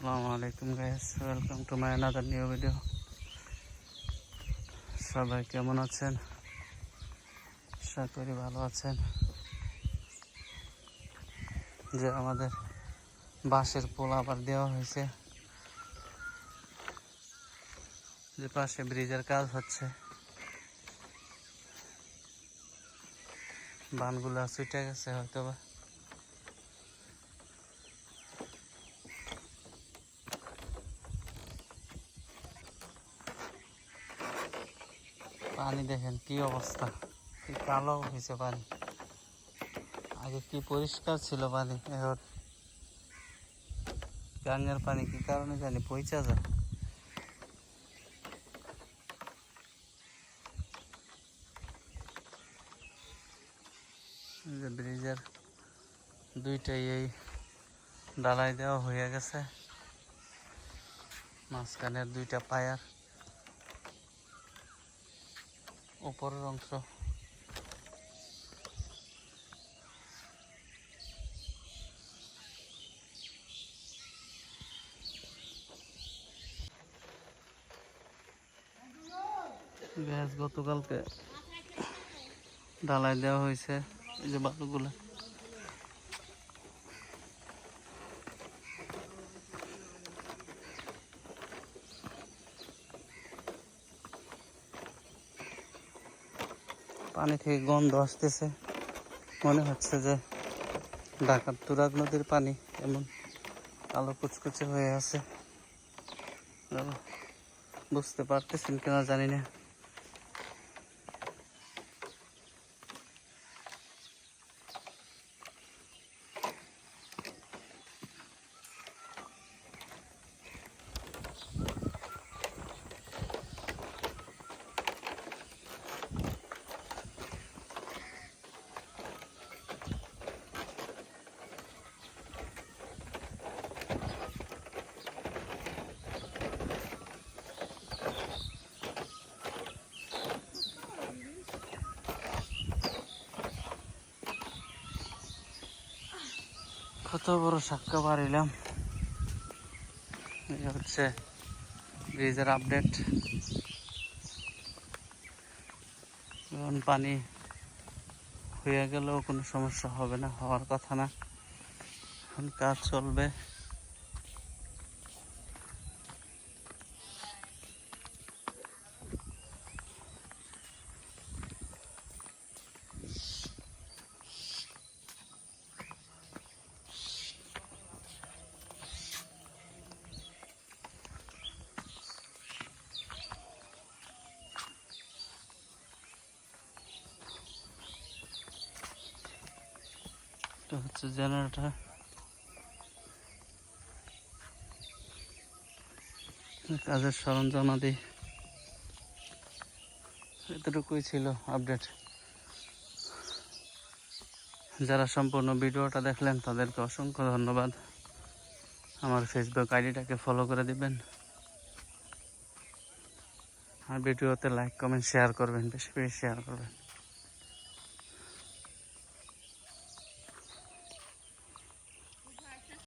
আসসালামু আলাইকুম guys, welcome to my another new video. সবাই কেমন আছেন? আশা করি ভালো আছেন। যে আমাদের বাঁশের পোল আবার দেওয়া হয়েছে, যে পাশে ব্রিজের কাজ হচ্ছে, বানগুলা ছুটে গেছে হয়তো বা। পানি দেখেন কি অবস্থা, কি কালো হয়েছে পানি। আগে কি পরিষ্কার ছিল পানি, এখন গাঙ্গের পানি কি কারণে জানি পচা যায়। যে ব্রিজের দুইটাই এই ঢালাই দেওয়া হয়ে গেছে, মাঝখানের দুইটা পায়ার উপরের অংশ গ্যাস গতকালকে ঢালাই দেওয়া হয়েছে। এই যে বালুগুলা পানি থেকে গন্ধ আসতেছে, মনে হচ্ছে যে ঢাকার তুরাগ নদীর পানি এমন কালো কুচকুচে হয়ে আছে। বুঝতে পারতেছেন কিনা জানি না। কত বড় সাক্কা বাড়িলাম। এই হচ্ছে ব্রিজের আপডেট। এখন পানি হয়ে গেলেও কোনো সমস্যা হবে না, হওয়ার কথা না। এখন কাজ চলবে। এটা হচ্ছে জেনারেটর। কাজের সরঞ্জাম আদি এতটুকুই ছিল আপডেট। যারা সম্পূর্ণ ভিডিওটা দেখলেন তাদেরকে অসংখ্য ধন্যবাদ। আমার ফেসবুক আইডিটাকে ফলো করে দিবেন, আর ভিডিওতে লাইক কমেন্ট শেয়ার করবেন, বেশি বেশি শেয়ার করবেন।